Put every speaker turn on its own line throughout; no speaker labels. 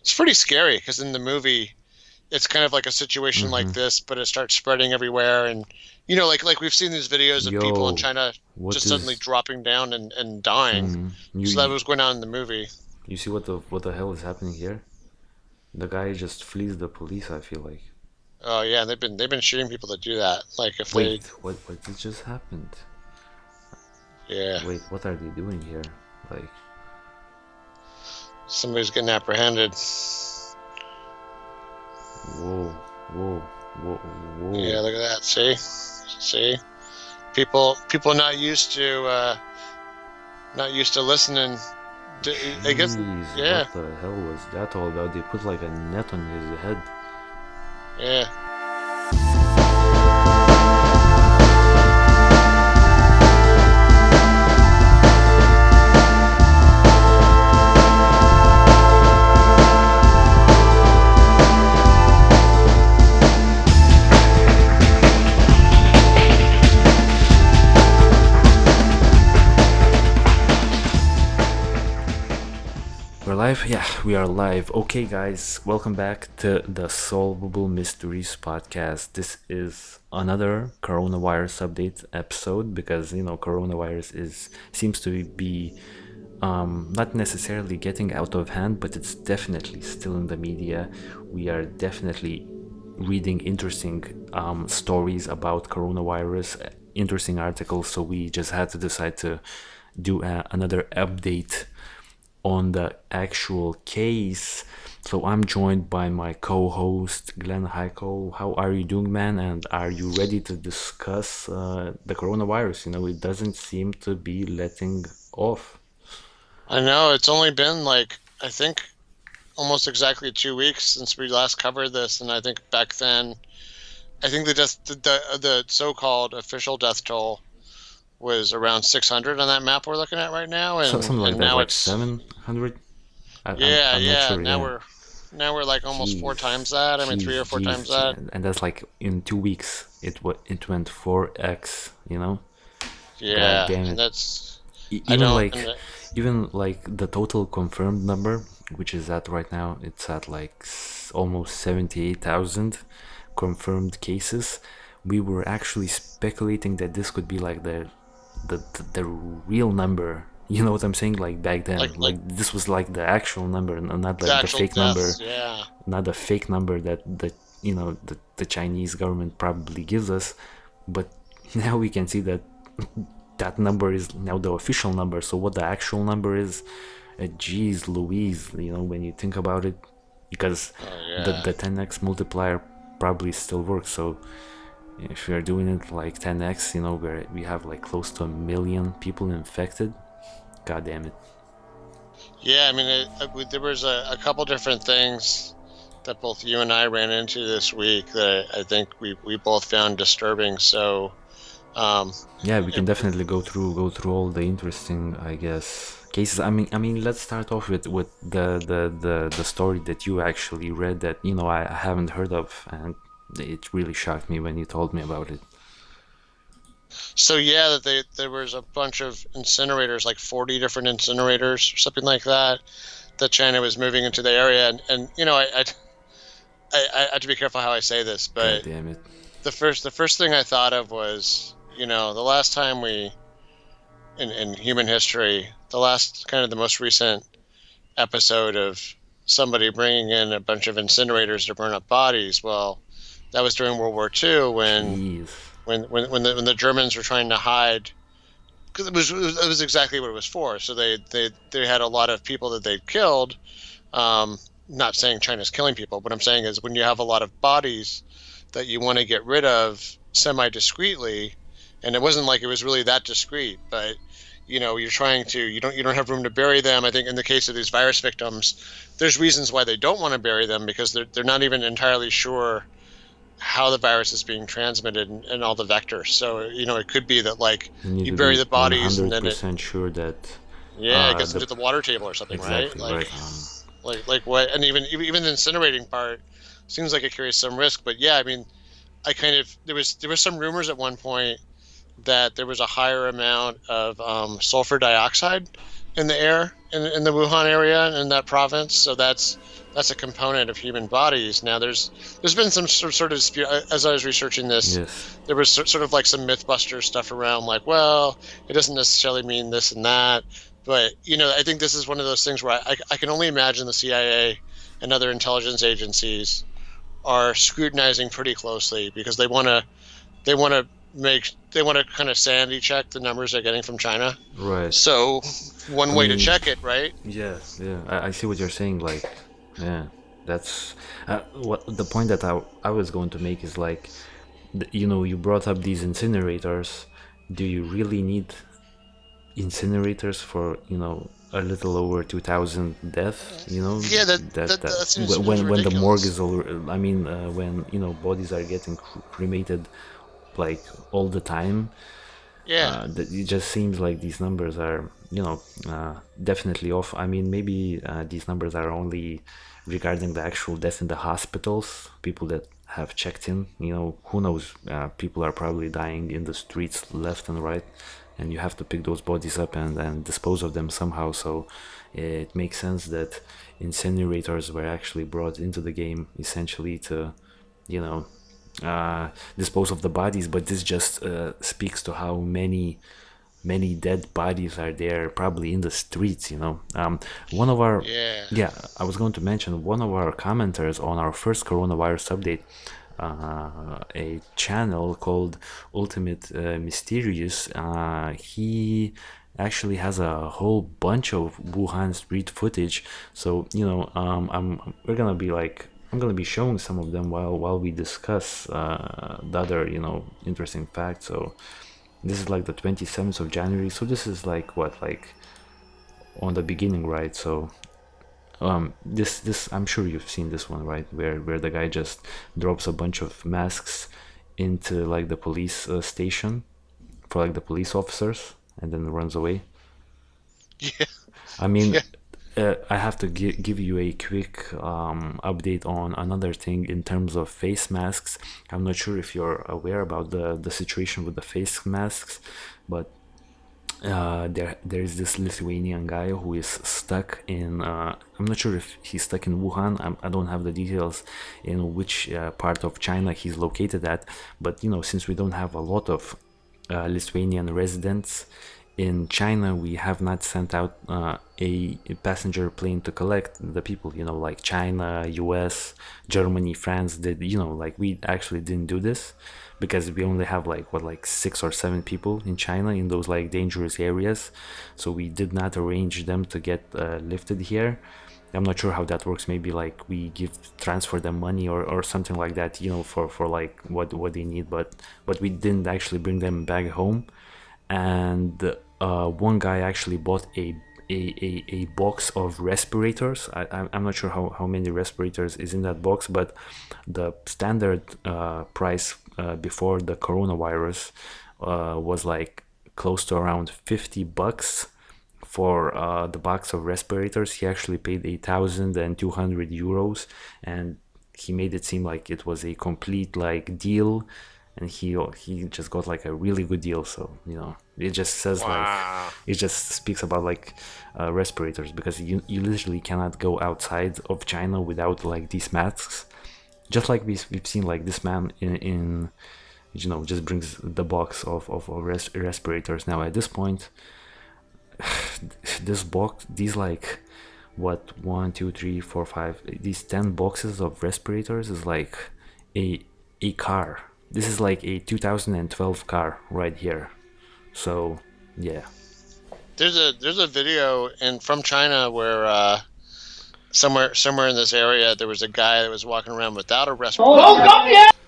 It's pretty scary because in the movie, it's kind of like a situation like
Mm-hmm.
this, but it starts spreading everywhere, and like we've seen these videos of people in
Yo,
China
what
just suddenly
is?
dropping down and dying.
You,
So that
you
was going on in the movie.
you see what the hell is happening here? The guy just flees the police. I feel like.
Oh yeah, they've been shooting people that do that. Like if
Wait,
they,
what just happened?
yeah,
Wait, what are they doing here? Like,
somebody's getting apprehended.
whoa, whoa, whoa,
Yeah,
whoa.
look at that. See, people not used to listening. I guess,
Jeez,
yeah,
what the hell was that all about? They put like a net on his head.
yeah.
We're live? Yeah, we are live. Okay, guys, welcome back to the Solvable Mysteries Podcast. This is another coronavirus update episode because coronavirus is seems to be not necessarily getting out of hand, but it's definitely still in the media. We are definitely reading interesting stories about coronavirus, interesting articles. So we just had to decide to do another update on the actual case. So I'm joined by my co-host Glenn Highcove. How are you doing, man? And are you ready to discuss the coronavirus? It doesn't seem to be letting off.
I know it's only been like I think almost exactly 2 weeks since we last covered this, and I think back then, I think the so-called official death toll was around 600 on that map we're looking at right now,
So
and
something like
and
that,
now
like
it's
700.
yeah,
I'm not
yeah.
sure.
Now
Yeah.
we're like almost four times
Jeez,
that. I mean, three
jeez,
or four times
jeez,
that.
and that's like in 2 weeks. It went 4x. God
Yeah,
damn
and
it.
that's I
Even
don't.
like the total confirmed number, which is at right now, it's at like almost 78,000 confirmed cases. We were actually speculating that this could be like the real number. You know what I'm saying? Like back then,
like
like this was like the actual number, and not
the
like the
actual
fake number,
deaths. Yeah,
not the fake number that the Chinese government probably gives us. But now we can see that that number is now the official number. So what the actual number is, geez Louise, when you think about it, because
oh
the
yeah.
the 10x multiplier probably still works. So if we are doing it like 10x, where we have like close to a million people infected, god damn it.
Yeah, I mean, there was a couple different things that both you and I ran into this week that I think we both found disturbing. So, um,
Yeah, we can
it,
definitely go through all the interesting, I guess, cases. I mean, let's start off with the story that you actually read that I haven't heard of, and it really shocked me when you told me about it.
so yeah, there was a bunch of incinerators, like 40 different incinerators or something like that, that China was moving into the area, and I have to be careful how I say this,
God
but
damn it.
the first thing I thought of was, the last time in human history, the last kind of the most recent episode of somebody bringing in a bunch of incinerators to burn up bodies. Well, that was during World War II when
Jeez.
when the Germans were trying to hide, because it was exactly what it was for. So they had a lot of people that they'd killed. Not saying China's killing people. What I'm saying is when you have a lot of bodies that you want to get rid of semi discreetly, and it wasn't like it was really that discreet, but you're trying to you don't have room to bury them. I think in the case of these virus victims, there's reasons why they don't want to bury them, because they're not even entirely sure how the virus is being transmitted, and all the vectors. So it could be that like
You need
you
to
bury
be
the bodies and then
100% sure that
it gets
the
into the water table or something, right?
exactly
Like
right.
like what? And even the incinerating part seems like it carries some risk. But yeah, I mean, I kind of there was some rumors at one point that there was a higher amount of sulfur dioxide in the air in the Wuhan area in that province. So that's a component of human bodies. Now there's been some sort of dispute as I was researching this.
Yes.
There was sort of like some MythBuster stuff around, like, well, it doesn't necessarily mean this and that. But I think this is one of those things where I can only imagine the CIA and other intelligence agencies are scrutinizing pretty closely because they want to kind of sanity check the numbers they're getting from China.
Right.
So one
I
way to
mean,
check it, right?
yeah, yeah. I see what you're saying. Like, yeah, that's what the point that I was going to make is like, you brought up these incinerators. Do you really need incinerators for a little over 2,000 death?
Yeah,
That
that seems
when the morgue
ridiculous.
is I mean, when bodies are getting cremated like all the time,
Yeah,
that it just seems like these numbers are definitely off. I mean, maybe these numbers are only regarding the actual death in the hospitals, people that have checked in. Who knows? People are probably dying in the streets left and right, and you have to pick those bodies up and dispose of them somehow. So it makes sense that incinerators were actually brought into the game essentially to you know dispose of the bodies. But this just speaks to how many dead bodies are there, probably in the streets. One of our
yeah.
Yeah, I was going to mention one of our commenters on our first coronavirus update, a channel called Ultimate Mysterious. He actually has a whole bunch of Wuhan street footage. So I'm gonna be showing some of them while we discuss the other interesting facts. So this is like the 27th of January. So this is like what, like on the beginning, right? So this I'm sure you've seen this one, right? Where the guy just drops a bunch of masks into like the police station for like the police officers and then runs away.
Yeah,
I mean,
yeah,
I have to give you a quick update on another thing in terms of face masks. I'm not sure if you're aware about the situation with the face masks, but there is this Lithuanian guy who is stuck in. I'm not sure if he's stuck in Wuhan. I don't have the details in which part of China he's located at. But since we don't have a lot of Lithuanian residents in China, we have not sent out a passenger plane to collect the people. Like China, U.S., Germany, France did. Like we actually didn't do this because we only have like 6 or 7 people in China in those like dangerous areas. So we did not arrange them to get lifted here. I'm not sure how that works. Maybe like we transfer them money or something like that, for like what they need. But we didn't actually bring them back home. And one guy actually bought a box of respirators. I'm not sure how many respirators is in that box, but the standard price before the coronavirus was like close to around $50 for the box of respirators. He actually paid 1,200 euros, and he made it seem like it was a complete like deal, and he just got like a really good deal. So it just says like,
wow.
it just speaks about like respirators, because you literally cannot go outside of China without like these masks. Just like we've seen like this man in just brings the box of respirators. Now at this point, this box, these like what, 1 2 3 4 5, these 10 boxes of respirators is like a car. This is like a 2012 car right here. So yeah.
There's a video from China where somewhere in this area there was a guy that was walking around without a respirator,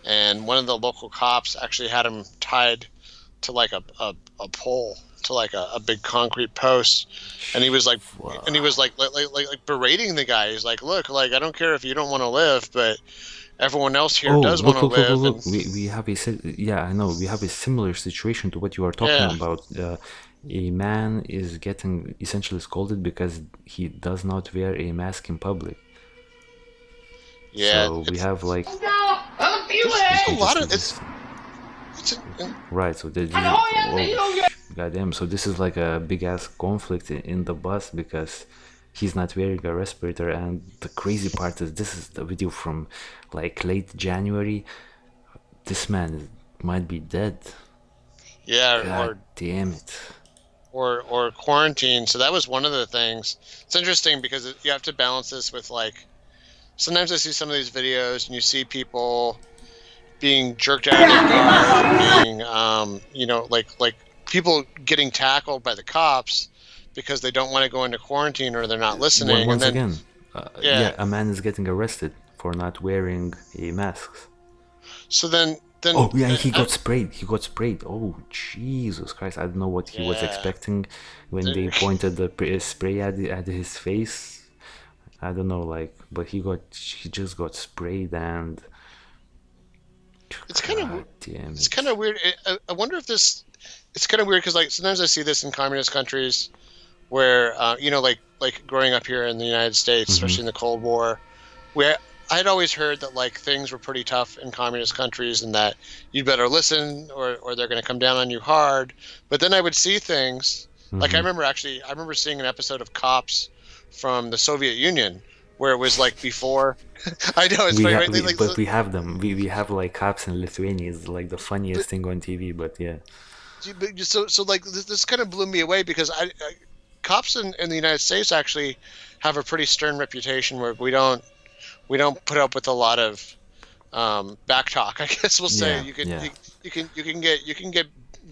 and one of the local cops actually had him tied to like a pole, to like a big concrete post, and he was like
Wow.
like berating the guy. He's like, look, like, I don't care if you don't want to live, but everyone else here
Oh,
does want
look,
to
look, look, look,
live.
look.
And
We have yeah, I know. We have a similar situation to what you are talking
yeah,
about. A man is getting essentially scolded because he does not wear a mask in public.
yeah,
So we have like,
there's
we
a
can
lot
just
of
see this.
it's
Right, so oh, Goddamn. So this is like a big ass conflict in the bus because he's not wearing a respirator. And the crazy part is this is the video from like late January. This man might be dead.
Yeah,
God damn it.
or quarantine. So that was one of the things. It's interesting because you have to balance this with like sometimes I see some of these videos and you see people being jerked out of their car, being like people getting tackled by the cops because they don't want to go into quarantine or they're not listening, and
Once
then
again,
yeah.
yeah, a man is getting arrested for not wearing a mask.
So then
Oh yeah, he got sprayed. He got sprayed. Oh Jesus Christ! I don't know what he was
yeah.
expecting when they pointed the spray at his face. I don't know, like, but he just got sprayed and
It's kind of
God damn
it's kind
it.
of weird. I wonder if this. It's kind of weird because like sometimes I see this in communist countries where like growing up here in the United States,
Hmm.
especially in the Cold War, where I'd always heard that like things were pretty tough in communist countries and that you'd better listen or they're going to come down on you hard. But then I would see things like
Hmm.
I remember seeing an episode of Cops from the Soviet Union where it was like before. I know it's funny, right?
But we have them. We have like cops in Lithuania. It's like the
But,
funniest thing on TV. But yeah,
so like this kind of blew me away because cops in the United States actually have a pretty stern reputation where we don't put up with a lot of back talk. I guess we'll say
yeah, yeah.
you can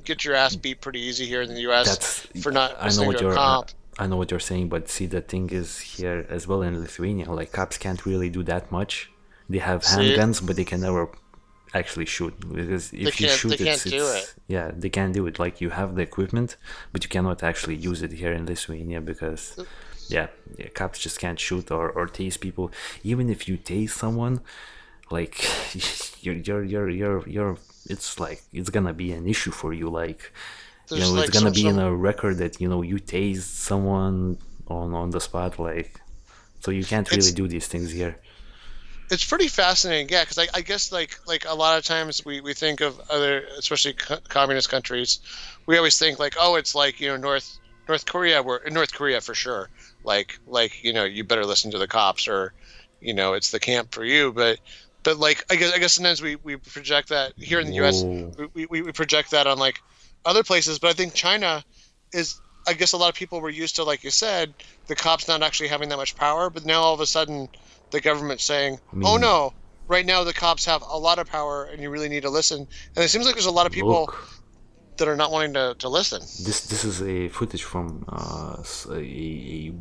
get your ass beat pretty easy here in the U.S.
That's
for not
I know
listening
what
to a
you're.
cop.
I know what you're saying, but see, the thing is here as well in Lithuania, like cops can't really do that much. They have
See,
handguns, but they can never actually shoot because if you
they
shoot,
can't do it.
it's yeah, they can't do it. Like you have the equipment, but you cannot actually use it here in Lithuania because yeah, yeah, cops just can't shoot or tase people. Even if you tase someone, like you're it's like it's gonna be an issue for you, like
There's
it's
like
gonna be in
some.
a record that you tased someone on the spot, like so you can't really
It's
do these things here.
it's pretty fascinating, yeah, because I guess like a lot of times we think of other, especially communist countries, we always think like, oh, it's like North Korea. We're in North Korea for sure. Like you better listen to the cops or it's the camp for you. But like I guess sometimes we project that here in the U.S.
Whoa.
We project that on like other places, but I think China is. I guess a lot of people were used to, like you said, the cops not actually having that much power, but now all of a sudden the government saying,
I
"Oh
mean,
no, right now the cops have a lot of power, and you really need to listen." And it seems like there's a lot of people
look,
that are not wanting to listen.
this is a footage from a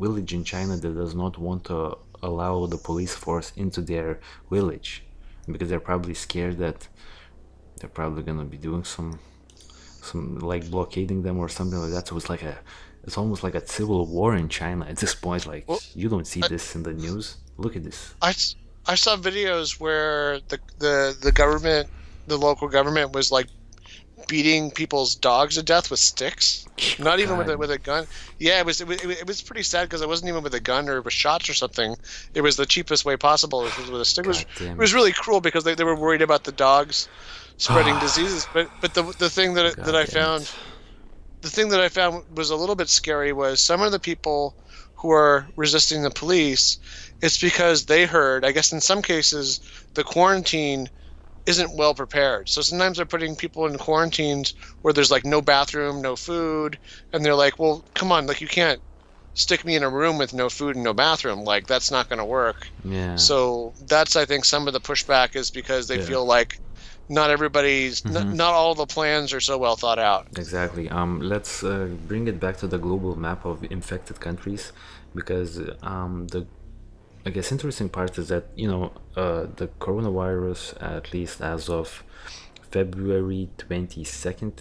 village in China that does not want to allow the police force into their village because they're probably scared that they're probably gonna be doing some like blockading them or something like that. So it's almost like a civil war in China at this point. Like
Well,
you don't see
I,
this in the news. Look at this.
I saw videos where the government, the local government, was like beating people's dogs to death with sticks. Not even with
God,
with a gun. Yeah, it was pretty sad because it wasn't even with a gun or with shots or something. It was the cheapest way possible. It was with a stick.
God
It
damn
was
it.
really cruel because they were worried about the dogs spreading diseases. But the thing that
God
I
damn it.
found the thing that I found was a little bit scary was some of the people who are resisting the police. It's because they heard. I guess in some cases the quarantine isn't well prepared. So sometimes they're putting people in quarantines where there's like no bathroom, no food, and they're like, "Well, come on, like you can't stick me in a room with no food and no bathroom. Like that's not going to work."
Yeah,
So that's I think some of the pushback is because they
yeah.
feel like
Hmm.
not all the plans are so well thought out.
Exactly. Let's bring it back to the global map of infected countries because the I guess interesting part is that the coronavirus, at least as of February 22nd,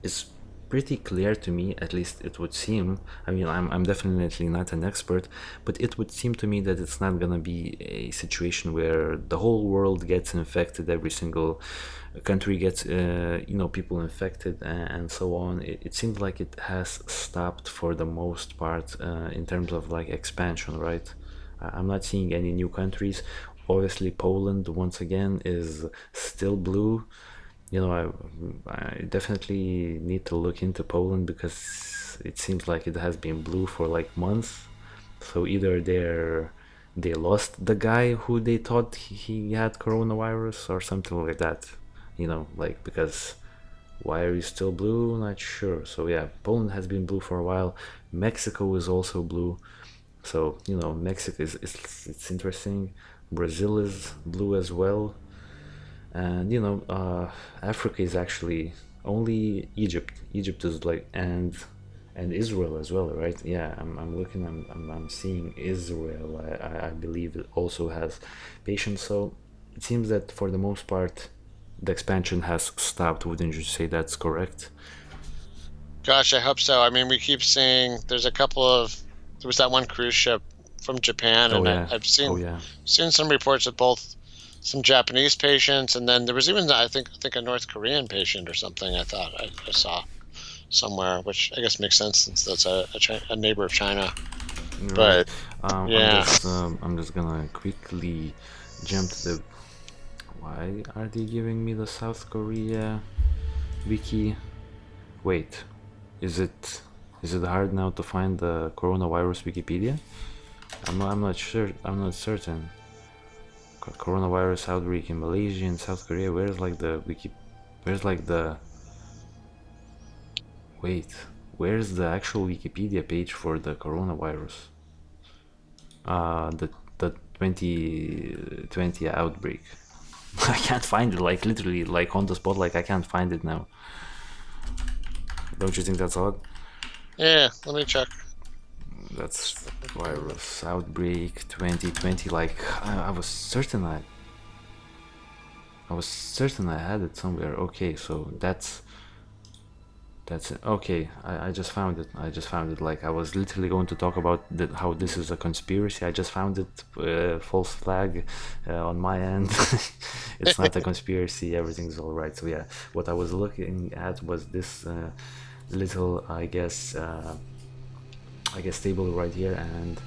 is pretty clear to me, at least it would seem. I mean, I'm definitely not an expert, but it would seem to me that it's not gonna be a situation where the whole world gets infected, every single country gets, people infected and so on. It seems like it has stopped for the most part in terms of like expansion, right? I'm not seeing any new countries. Obviously, Poland once again is still blue, I definitely need to look into Poland because it seems like it has been blue for like months. So either they lost the guy who they thought he had coronavirus or something like that. Like because why are you still blue? Not sure. So yeah, Poland has been blue for a while. Mexico is also blue. So Mexico it's interesting. Brazil is blue as well, and Africa is actually only Egypt. Egypt is like and Israel as well, right? Yeah, I'm looking. I'm seeing Israel. I believe it also has patients. So it seems that for the most part, the expansion has stopped. Wouldn't you say that's correct?
Gosh, I hope so. I mean, we keep seeing there's a couple of there was that one cruise ship from Japan,
Oh
and
yeah.
I've
Oh
seen
yeah.
some reports of both some Japanese patients, and then there was even I think a North Korean patient or something. I thought I saw somewhere, which I guess makes sense since that's a neighbor of China.
You're right.
But yeah,
I'm just gonna quickly jump to the. Why are they giving me the South Korea wiki? Wait, is it is it hard now to find the coronavirus Wikipedia? I'm not sure. I'm not certain. Coronavirus outbreak in Malaysia and South Korea. Where's like the wiki? Where's like the wait? Where's the actual Wikipedia page for the coronavirus? The 2020 outbreak. I can't find it. Like literally, like on the spot. Like I can't find it now. Don't you think that's odd?
yeah. Let me check.
That's virus outbreak 2020. Like I was certain I had it somewhere. Okay, so that's it. Okay, I just found it. I just found it. Like I was literally going to talk about how this is a conspiracy. I just found it. False flag on my end. It's not a conspiracy. Everything's all right. So yeah, what I was looking at was this little, I guess table right here, and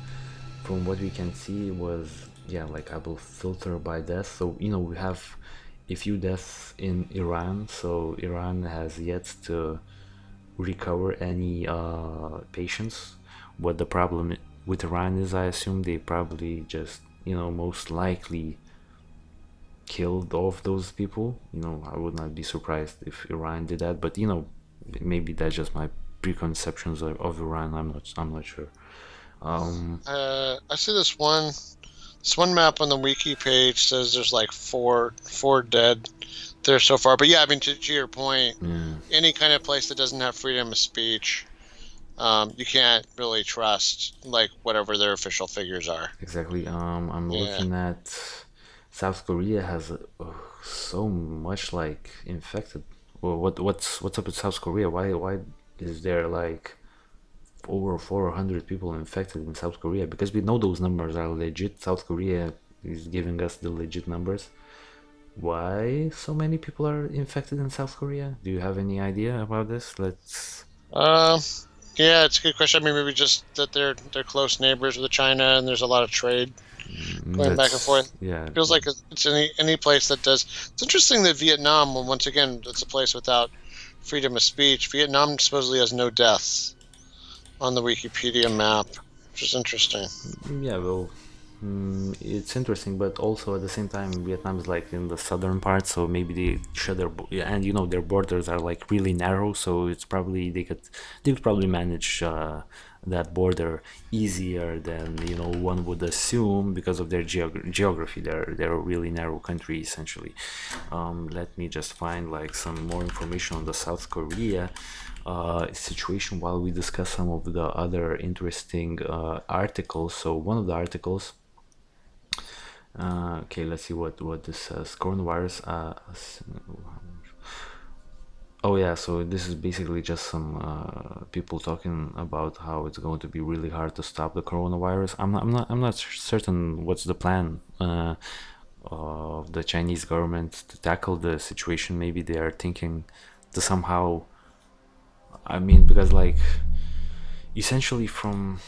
from what we can see was, yeah, like I will filter by death. So we have a few deaths in Iran. So Iran has yet to recover any patients. What the problem with Iran is, I assume they probably just most likely killed off those people. I would not be surprised if Iran did that, but maybe that's just my preconceptions of Iran. I'm not sure. um
I see this one map on the wiki page says there's like four dead there so far. But yeah, I mean to your point,
yeah,
any kind of place that doesn't have freedom of speech, you can't really trust like whatever their official figures are.
exactly. I'm
Yeah.
looking at South Korea has so much like infected. Well, what's up with South Korea? Why is there like over 400 people infected in South Korea? Because we know those numbers are legit. South Korea is giving us the legit numbers. Why so many people are infected in South Korea? Do you have any idea about this? Let's.
Um, yeah, it's a good question. I mean, maybe just that they're close neighbors with China, and there's a lot of trade going back and
That's
forth.
yeah.
Feels like it's any place that does. It's interesting that Vietnam, well, once again, it's a place without freedom of speech. Vietnam supposedly has no deaths on the Wikipedia map, which is interesting.
Yeah, well, it's interesting, but also at the same time, Vietnam is like in the southern part, so maybe they share yeah, and their borders are like really narrow, so it's probably they could probably manage that border easier than one would assume because of their geography. They're a really narrow country essentially. Let me just find like some more information on the South Korea situation while we discuss some of the other interesting articles. So one of the articles, okay, let's see what this says. Coronavirus. Oh yeah, so this is basically just some people talking about how it's going to be really hard to stop the coronavirus. I'm not certain what's the plan of the Chinese government to tackle the situation. Maybe they are thinking to somehow. I mean, because like essentially from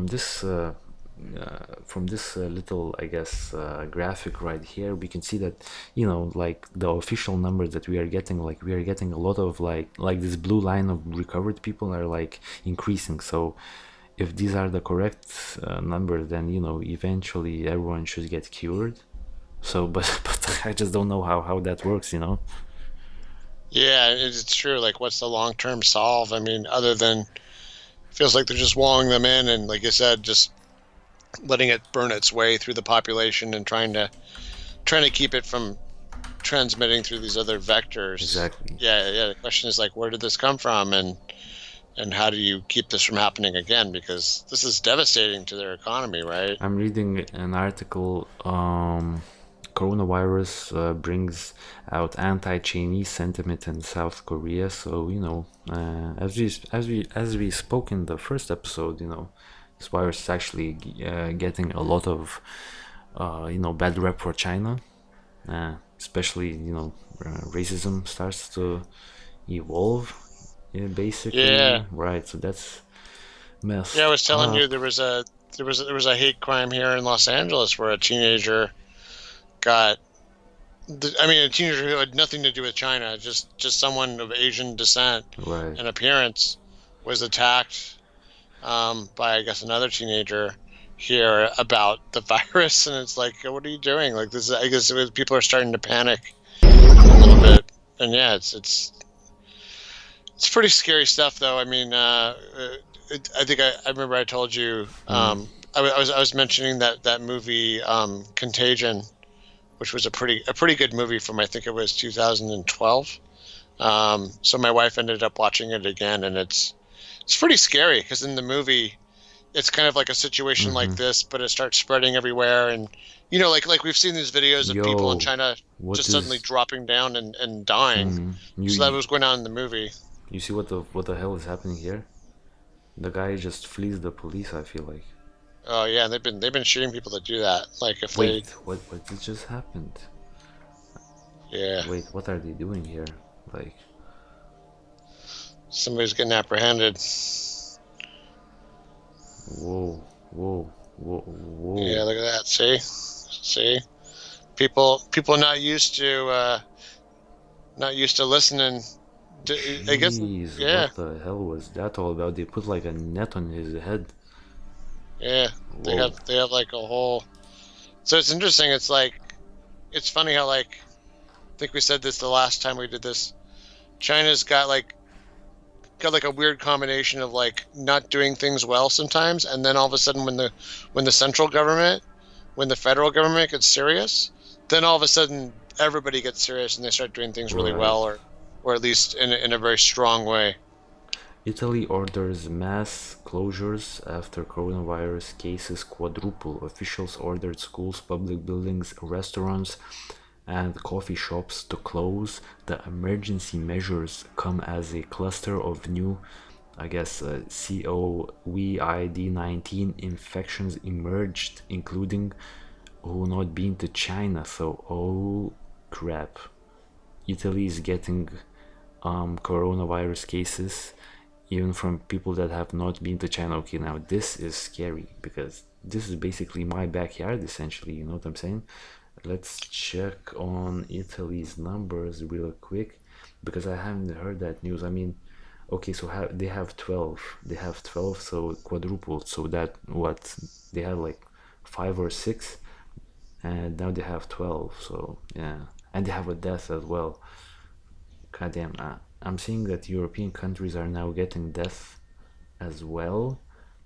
this from this little, I guess, graphic right here, we can see that, like the official numbers that we are getting, like we are getting a lot of like this blue line of recovered people are like increasing. So if these are the correct numbers, then eventually everyone should get cured. So, but I just don't know how that works.
Yeah, it's true. Like, what's the long-term solve? I mean, other than feels like they're just walling them in, and like I said, just letting it burn its way through the population and trying to keep it from transmitting through these other vectors.
Exactly.
Yeah. The question is like, where did this come from, and how do you keep this from happening again? Because this is devastating to their economy, right?
I'm reading an article. Coronavirus brings out anti-Chinese sentiment in South Korea. So as we spoke in the first episode, this virus is actually getting a lot of bad rep for China. Especially racism starts to evolve.
Yeah.
Basically, right. So that's
Yeah, I
messed
was telling you
up.
there was a hate crime here in Los Angeles where a teenager got. I mean, a teenager who had nothing to do with China, just someone of Asian descent
Right.
and appearance, was attacked by, I guess, another teenager here about the virus, and it's like, what are you doing? Like this, I guess people are starting to panic a little bit, and yeah, it's pretty scary stuff, though. I mean, I think I remember I told you,
Mm.
I was mentioning that movie, Contagion, which was a pretty good movie from, I think it was 2012. So my wife ended up watching it again, and it's pretty scary because in the movie it's kind of like a situation like
Mm-hmm.
this, but it starts spreading everywhere, and like we've seen these videos of people in
Yo,
China
what
just suddenly
is?
dropping down and dying.
You
So that was going on in the movie.
you see what the hell is happening here? The guy just flees the police. I feel like.
Oh yeah, they've been shooting people that do that. Like if they,
Wait, what did just happened?
yeah,
Wait, what are they doing here? Like,
somebody's getting apprehended.
whoa, whoa, whoa,
Yeah,
whoa.
look at that. See, people not used to listening. I guess,
Jeez,
yeah,
what the hell was that all about? They put like a net on his head.
yeah. They
Whoa.
have they have like a whole. So it's interesting. It's like it's funny how, like, I think we said this the last time we did this. China's got like a weird combination of like not doing things well sometimes, and then all of a sudden when the central government, when the federal government gets serious, then all of a sudden everybody gets serious and they start doing things really well,
Right.
or at least in a very strong way.
Italy orders mass closures after coronavirus cases quadruple. Officials ordered schools, public buildings, restaurants, and coffee shops to close. The emergency measures come as a cluster of new, I guess, COVID-19 infections emerged, including who not been to China. So, oh crap. Italy is getting coronavirus cases even from people that have not been to China. Okay, now this is scary because this is basically my backyard essentially, you know what I'm saying? Let's check on Italy's numbers real quick because I haven't heard that news. I mean, okay, so they have 12. They have 12, so quadrupled. So that what they had like 5 or 6 and now they have 12. So, yeah. And they have a death as well. Goddamn, I'm seeing that European countries are now getting death as well.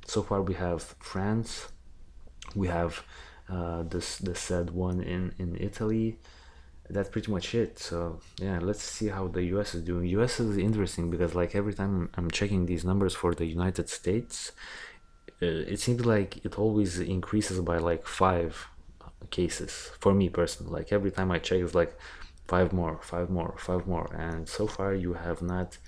So far, we have France, we have this the said one in Italy. That's pretty much it. So yeah, let's see how the US is doing. US is interesting because like every time I'm checking these numbers for the United States, it seems like it always increases by like 5 cases for me personally. Like every time I check, it's like 5 more, 5 more, 5 more, and so far you have not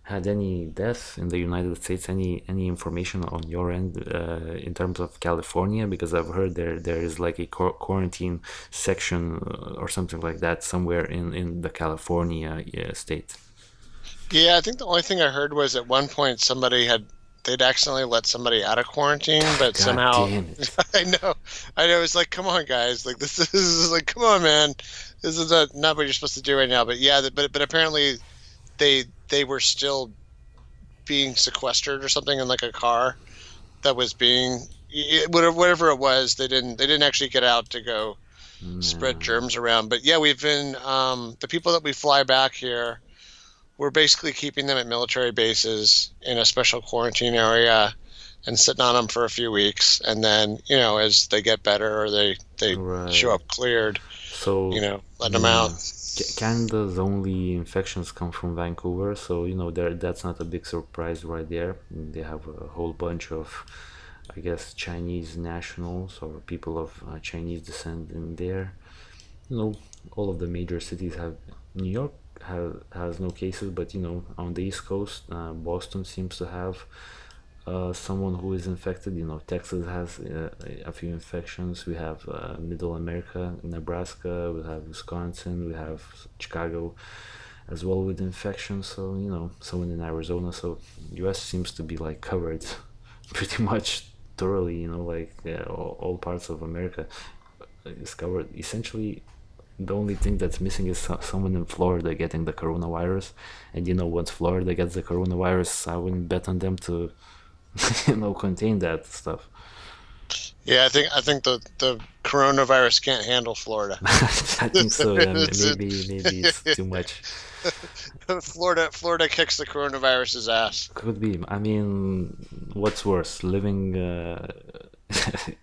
had any death in the United States. Any information on your end in terms of California? Because I've heard there is like a quarantine section or something like that somewhere in the California state.
Yeah, I think the only thing I heard was at one point somebody had they'd accidentally let somebody out of quarantine, but
God
somehow
damn it.
I know, I know. It's like, come on, guys, like this is like, come on, man, this is not what you're supposed to do right now. But yeah, but apparently they were still being sequestered or something in like a car that was being whatever it was. They didn't actually get out to go spread
Man.
germs around. But yeah, we've been the people that we fly back here. We're basically keeping them at military bases in a special quarantine area and sitting on them for a few weeks, and then as they get better or they show
Right.
up cleared,
So,
letting them out.
yeah. Canada's only infections come from Vancouver, so there that's not a big surprise right there. They have a whole bunch of, I guess, Chinese nationals or people of Chinese descent in there. You know, all of the major cities have. New York has no cases, but on the East Coast, Boston seems to have someone who is infected. Texas has a few infections. We have Middle America, Nebraska. We have Wisconsin. We have Chicago, as well with infections. So someone in Arizona. So U.S. seems to be like covered pretty much thoroughly. Like all parts of America is covered. Essentially, the only thing that's missing is someone in Florida getting the coronavirus. And once Florida gets the coronavirus, I wouldn't bet on them to contain that stuff.
Yeah, I think the coronavirus can't handle Florida.
I think so. Yeah, maybe it's too much.
Florida kicks the coronavirus's ass.
Could be. I mean, what's worse, living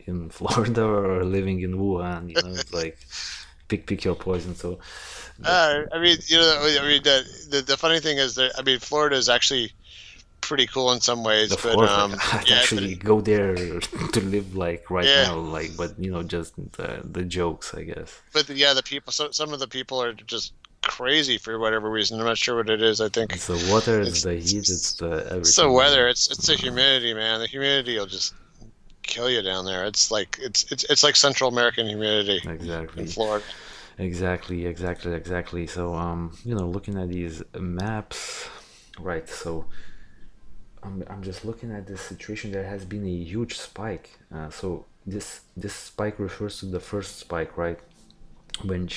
in Florida or living in Wuhan? It's like pick your poison. So, but
I mean, the funny thing is that I mean, Florida is actually pretty cool in some ways,
of
but
course, like I'd
yeah, but
actually go there to live like right
yeah,
now, like, but just the jokes, I guess.
yeah, the people. So some of the people are just crazy for whatever reason. I'm not sure what it is. I think
It's the water, it's the heat, it's
it's,
the
it's the
everything.
weather. It's the humidity, man. The humidity will just kill you down there. It's like it's like Central American humidity in
Exactly.
Florida.
Exactly. So, looking at these maps, right? So, I'm just looking at this situation. There has been a huge spike. So this spike refers to the first spike, right? When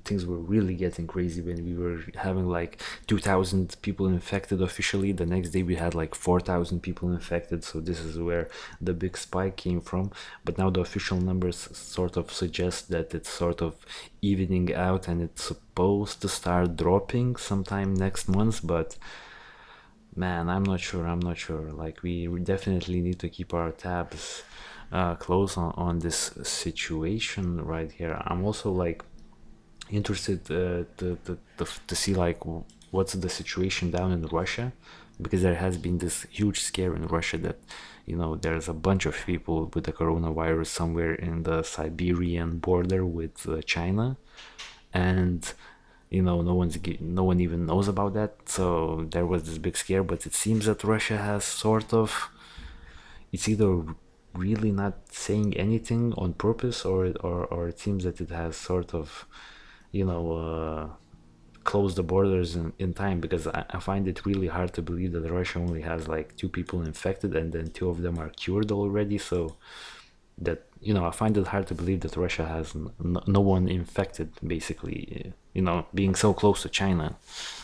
things were really getting crazy, when we were having like 2,000 people infected officially, the next day we had like 4,000 people infected. So this is where the big spike came from. But now the official numbers sort of suggest that it's sort of evening out and it's supposed to start dropping sometime next month. But man, I'm not sure. Like, we definitely need to keep our tabs close on this situation right here. I'm also like interested to see like what's the situation down in Russia, because there has been this huge scare in Russia that there's a bunch of people with the coronavirus somewhere in the Siberian border with China, and no one even knows about that. So there was this big scare, but it seems that Russia has sort of, it's either really not saying anything on purpose, or it seems that it has sort of you know uh, closed the borders in time, because I find it really hard to believe that Russia only has like two people infected and then two of them are cured already. So that I find it hard to believe that Russia has no one infected, basically, being so close to China.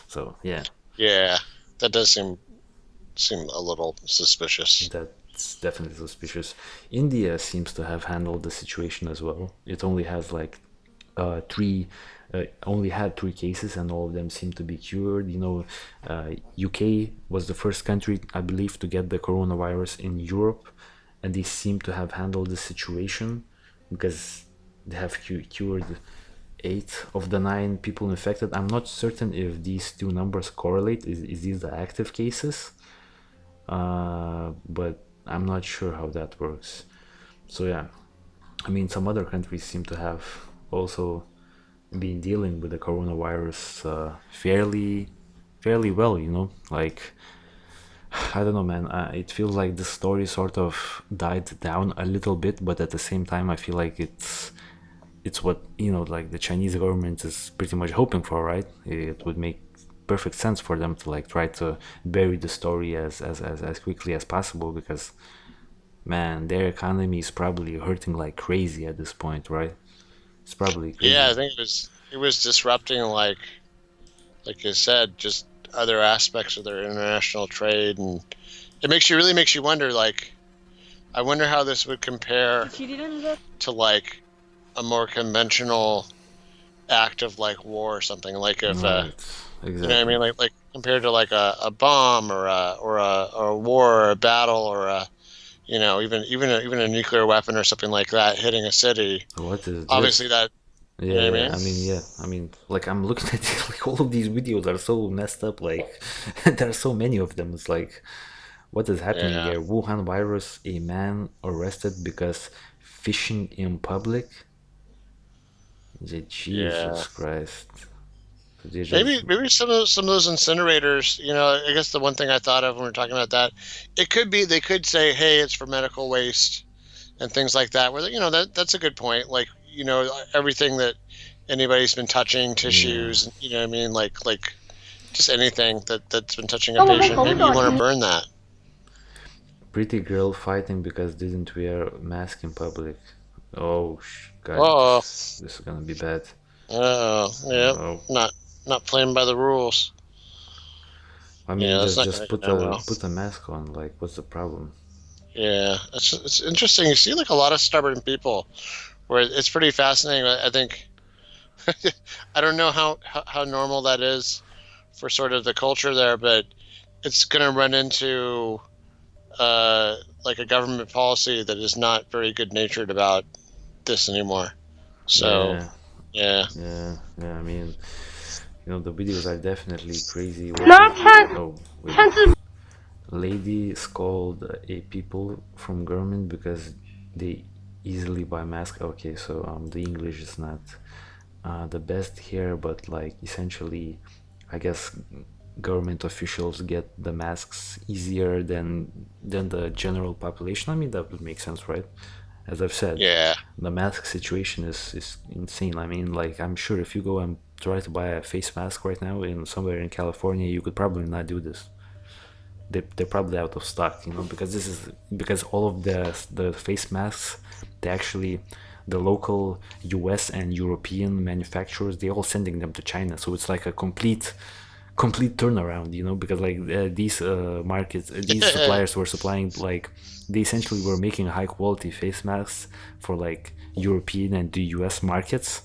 So yeah,
Yeah, that does seem a little suspicious.
that's definitely suspicious. India seems to have handled the situation as well. It only has like three only had three cases, and all of them seem to be cured. UK was the first country, I believe, to get the coronavirus in Europe, and they seem to have handled the situation because they have cured eight of the nine people infected. I'm not certain if these two numbers correlate. Is these the active cases? But I'm not sure how that works. So yeah, I mean, some other countries seem to have also been dealing with the coronavirus fairly well. Like, I don't know, man. It feels like the story sort of died down a little bit, but at the same time, I feel like it's what like the Chinese government is pretty much hoping for, right? It would make perfect sense for them to like try to bury the story as quickly as possible, because man, their economy is probably hurting like crazy at this point, right? It's probably
Yeah, I
crazy.
think it was disrupting, like you said, just other aspects of their international trade, and really makes you wonder, like, I wonder how this would compare to like a more conventional act of like war or something, like if
Right,
you know what I
exactly.
mean, like compared to like a bomb or a war or a battle or a even a nuclear weapon or something like that hitting a city.
What is
Obviously,
this?
that you
Yeah,
know what I
yeah.
mean.
I mean, like I'm looking at it, like all of these videos are so messed up. Like there are so many of them. It's like, what is happening
Yeah,
here? Wuhan virus, a man arrested because fishing in public.
yeah.
Jesus Christ. They just,
Maybe some of those incinerators. I guess the one thing I thought of when we are talking about that, it could be they could say, hey, it's for medical waste and things like that. Where that's a good point. Like everything that anybody's been touching,
yeah.
tissues, you know what I mean, like just anything that's been touching a patient. Maybe you want to burn that.
Pretty girl fighting because didn't wear mask in public. Oh, God,
Oh,
this is gonna be bad.
yeah,
Oh,
not playing by the rules.
I mean,
Yeah, that's
just
not
just
gonna go down well.
put a mask on. Like, what's the problem?
Yeah, it's interesting. You see like a lot of stubborn people where it's pretty fascinating. I think I don't know how normal that is for sort of the culture there, but it's going to run into like a government policy that is not very good natured about this anymore. So
Yeah,
yeah,
yeah. I mean, the videos are definitely crazy. What is? Oh, wait. Lady scolded a people from government because they easily buy masks. Okay, so the English is not the best here, but like essentially, I guess government officials get the masks easier than the general population. I mean, that would make sense, right? As I've said,
yeah,
the mask situation is insane. I mean, like I'm sure if you go and try to buy a face mask right now in somewhere in California, you could probably not do this. They're probably out of stock, because because all of the face masks, they actually, the local US and European manufacturers, they all sending them to China, so it's like a complete turnaround, because like these markets, these suppliers were supplying, like they essentially were making high quality face masks for like European and the US markets,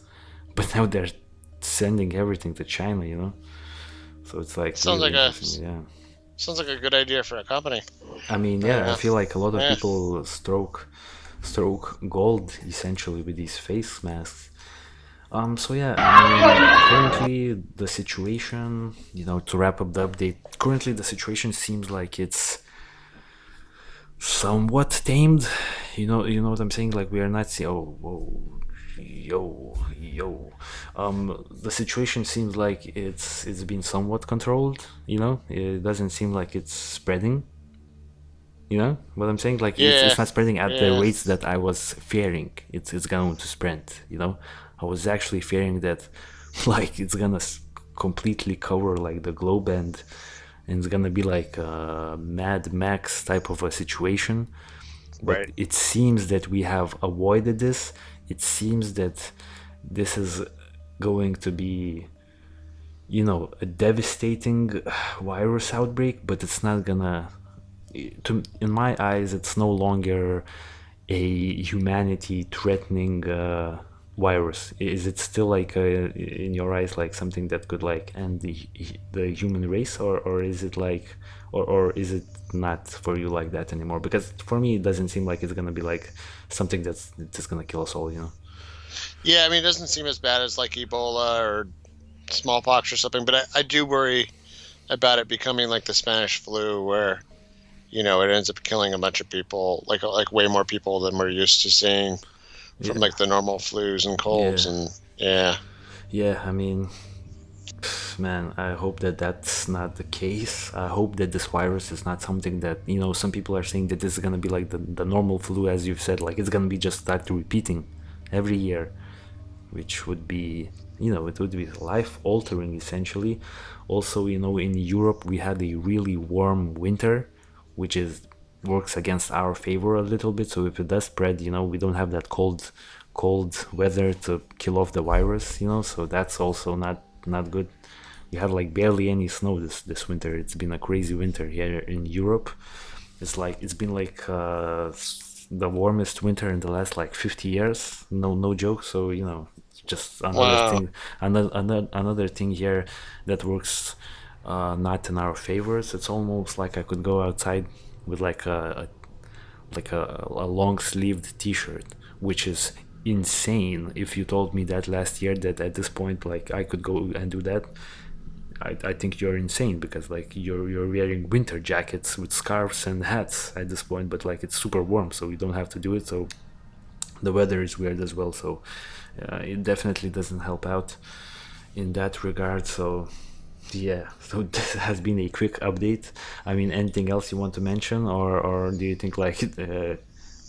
but now they're sending everything to China. So it's like
sounds
really
like a
interesting. Yeah,
sounds like a good idea for a company.
I mean, yeah, I
Yeah,
feel like a lot of
yeah.
people stroke gold essentially with these face masks. So yeah, I mean, currently the situation, to wrap up the update, currently the situation seems like it's somewhat tamed. You know what I'm saying? Like we are not seeing. Oh, whoa, yo. The situation seems like it's been somewhat controlled. It doesn't seem like it's spreading. You know what I'm saying? Like it's
Yeah,
it's not spreading at the
yeah,
rates that I was fearing. It's going to spread. I was actually fearing that, like it's gonna completely cover like the globe, and it's gonna be like a Mad Max type of a situation. But
right.
it seems that we have avoided this. It seems that this is going to be, a devastating virus outbreak, but it's not gonna, in my eyes, it's no longer a humanity threatening virus. Is it still like in your eyes like something that could like end the human race, or is it like, or is it not for you like that anymore? Because for me, it doesn't seem like it's gonna be like something that's just gonna kill us all.
Yeah, I mean, it doesn't seem as bad as like Ebola or smallpox or something, but I do worry about it becoming like the Spanish flu, where it ends up killing a bunch of people, like way more people than we're used to seeing from
Yeah,
like the normal flus and colds,
yeah,
and yeah,
yeah. I mean, man, I hope that that's not the case. I hope that this virus is not something that, some people are saying that this is gonna be like the normal flu, as you've said, like it's gonna be just start repeating every year, which would be, it would be life altering essentially. Also, in Europe we had a really warm winter, which is works against our favor a little bit. So if it does spread, we don't have that cold weather to kill off the virus, so that's also not good. We had like barely any snow this winter. It's been a crazy winter here in Europe. It's been like the warmest winter in the last like 50 years. No joke. So just another
Wow.
thing, another thing here that works not in our favors. It's almost like I could go outside with like a long sleeved T-shirt, which is insane. If you told me that last year, that at this point like I could go and do that, I think you're insane, because like you're wearing winter jackets with scarves and hats at this point, but like it's super warm, so you don't have to do it. So the weather is weird as well, so it definitely doesn't help out in that regard. So yeah, so this has been a quick update. I mean, anything else you want to mention, or do you think like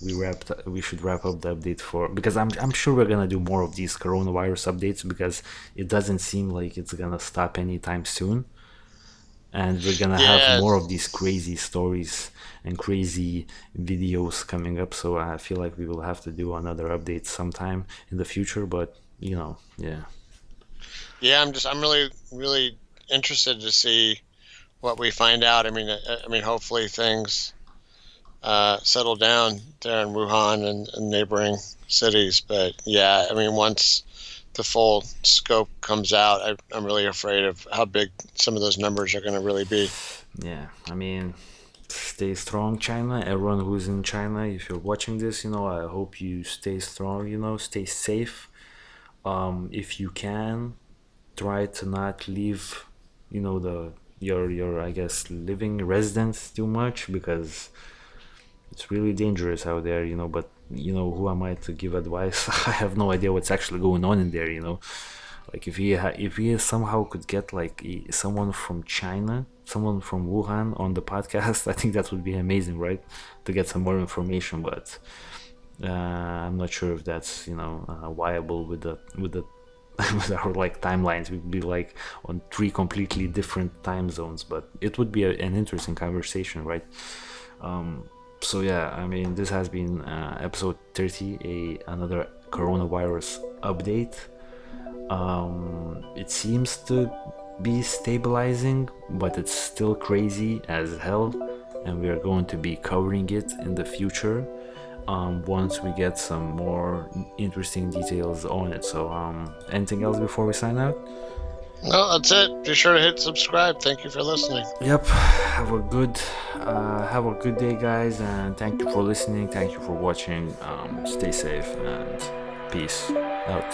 we should wrap up the update, for because I'm sure we're gonna do more of these coronavirus updates, because it doesn't seem like it's gonna stop anytime soon, and we're gonna have
Yeah,
more of these crazy stories and crazy videos coming up. So I feel like we will have to do another update sometime in the future, but yeah.
yeah. I'm really interested to see what we find out. I mean, hopefully things settle down there in Wuhan and neighboring cities. But yeah, I mean, once the full scope comes out, I'm really afraid of how big some of those numbers are going to really be.
Yeah, I mean, stay strong, China. Everyone who's in China, if you're watching this, I hope you stay strong, stay safe. If you can, try to not leave, the your I guess living residence too much, because it's really dangerous out there, but who am I to give advice? I have no idea what's actually going on in there, like if we somehow could get like someone from China, someone from Wuhan on the podcast, I think that would be amazing, right? To get some more information, but I'm not sure if that's viable with the with our like timelines. We'd be like on three completely different time zones, but it would be an interesting conversation, right? So yeah, I mean, this has been episode 30, another coronavirus update. It seems to be stabilizing, but it's still crazy as hell, and we are going to be covering it in the future once we get some more interesting details on it. So anything else before we sign out?
No, that's it. Be sure to hit subscribe. Thank you for listening.
Yep, have a good day, guys, and thank you for listening, thank you for watching. Stay safe and peace out.